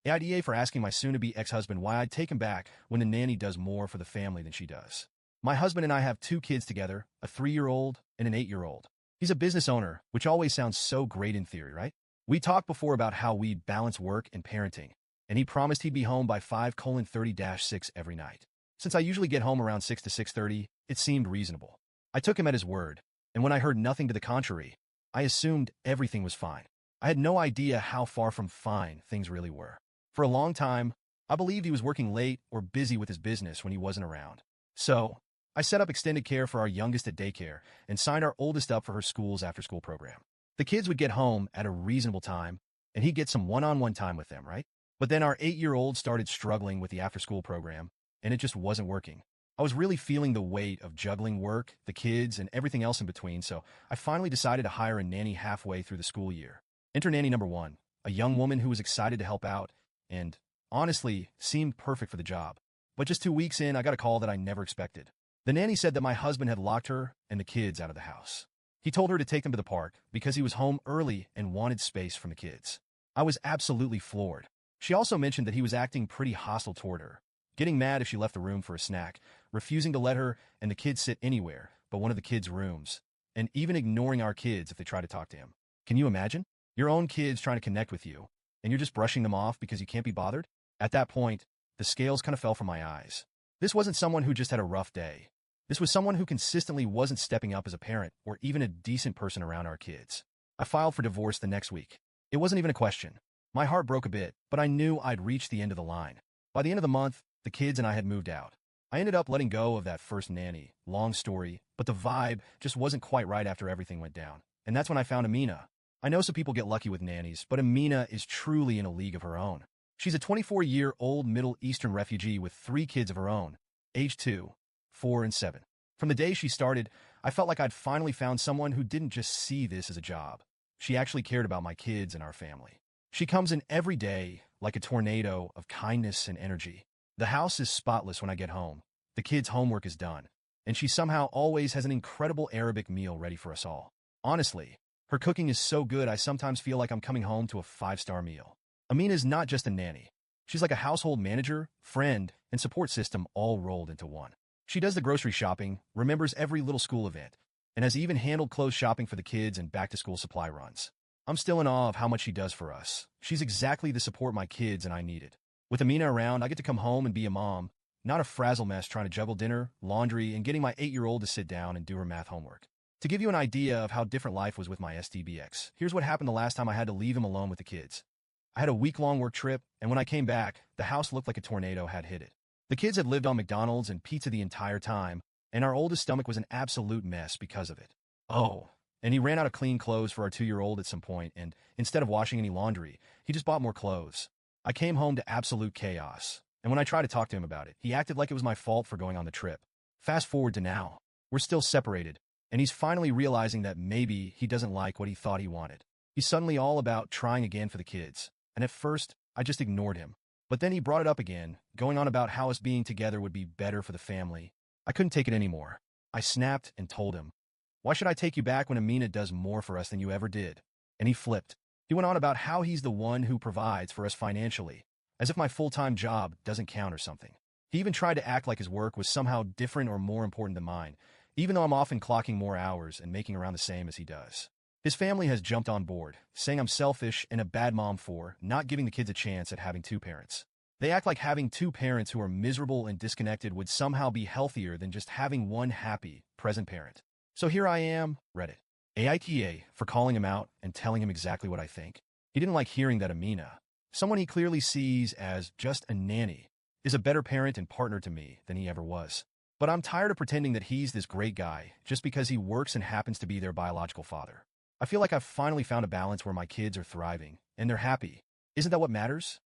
AITA for asking my soon-to-be ex-husband why I'd take him back when the nanny does more for the family than she does. My husband and I have 2 kids together, a 3-year-old and an 8-year-old. He's a business owner, which always sounds so great in theory, right? We talked before about how we'd balance work and parenting, and he promised he'd be home by 5:30-6 every night. Since I usually get home around 6 to 6:30, it seemed reasonable. I took him at his word, and when I heard nothing to the contrary, I assumed everything was fine. I had no idea how far from fine things really were. For a long time, I believed he was working late or busy with his business when he wasn't around. So, I set up extended care for our youngest at daycare and signed our oldest up for her school's after-school program. The kids would get home at a reasonable time, and he'd get some one-on-one time with them, right? But then our 8-year-old started struggling with the after-school program, and it just wasn't working. I was really feeling the weight of juggling work, the kids, and everything else in between, so I finally decided to hire a nanny halfway through the school year. Enter nanny number 1, a young woman who was excited to help out, and, honestly, seemed perfect for the job. But just 2 weeks in, I got a call that I never expected. The nanny said that my husband had locked her and the kids out of the house. He told her to take them to the park because he was home early and wanted space from the kids. I was absolutely floored. She also mentioned that he was acting pretty hostile toward her, getting mad if she left the room for a snack, refusing to let her and the kids sit anywhere but one of the kids' rooms, and even ignoring our kids if they try to talk to him. Can you imagine? Your own kids trying to connect with you, and you're just brushing them off because you can't be bothered? At that point, the scales kind of fell from my eyes. This wasn't someone who just had a rough day. This was someone who consistently wasn't stepping up as a parent or even a decent person around our kids. I filed for divorce the next week. It wasn't even a question. My heart broke a bit, but I knew I'd reached the end of the line. By the end of the month, the kids and I had moved out. I ended up letting go of that first nanny. Long story, but the vibe just wasn't quite right after everything went down. And that's when I found Amina. I know some people get lucky with nannies, but Amina is truly in a league of her own. She's a 24-year-old Middle Eastern refugee with 3 kids of her own, age 2, 4, and 7. From the day she started, I felt like I'd finally found someone who didn't just see this as a job. She actually cared about my kids and our family. She comes in every day like a tornado of kindness and energy. The house is spotless when I get home. The kids' homework is done. And she somehow always has an incredible Arabic meal ready for us all. Honestly, her cooking is so good I sometimes feel like I'm coming home to a 5-star meal. Amina is not just a nanny. She's like a household manager, friend, and support system all rolled into one. She does the grocery shopping, remembers every little school event, and has even handled clothes shopping for the kids and back-to-school supply runs. I'm still in awe of how much she does for us. She's exactly the support my kids and I needed. With Amina around, I get to come home and be a mom, not a frazzle mess trying to juggle dinner, laundry, and getting my 8-year-old to sit down and do her math homework. To give you an idea of how different life was with my STBX, here's what happened the last time I had to leave him alone with the kids. I had a week-long work trip, and when I came back, the house looked like a tornado had hit it. The kids had lived on McDonald's and pizza the entire time, and our oldest stomach was an absolute mess because of it. Oh, and he ran out of clean clothes for our 2-year-old at some point, and instead of washing any laundry, he just bought more clothes. I came home to absolute chaos, and when I tried to talk to him about it, he acted like it was my fault for going on the trip. Fast forward to now. We're still separated, and he's finally realizing that maybe he doesn't like what he thought he wanted. He's suddenly all about trying again for the kids, and at first, I just ignored him. But then he brought it up again, going on about how us being together would be better for the family. I couldn't take it anymore. I snapped and told him, "Why should I take you back when Amina does more for us than you ever did?" And he flipped. He went on about how he's the one who provides for us financially, as if my full-time job doesn't count or something. He even tried to act like his work was somehow different or more important than mine, even though I'm often clocking more hours and making around the same as he does. His family has jumped on board, saying I'm selfish and a bad mom for not giving the kids a chance at having 2 parents. They act like having 2 parents who are miserable and disconnected would somehow be healthier than just having one happy, present parent. So here I am, Reddit. AITA for calling him out and telling him exactly what I think. He didn't like hearing that Amina, someone he clearly sees as just a nanny, is a better parent and partner to me than he ever was. But I'm tired of pretending that he's this great guy just because he works and happens to be their biological father. I feel like I've finally found a balance where my kids are thriving and they're happy. Isn't that what matters?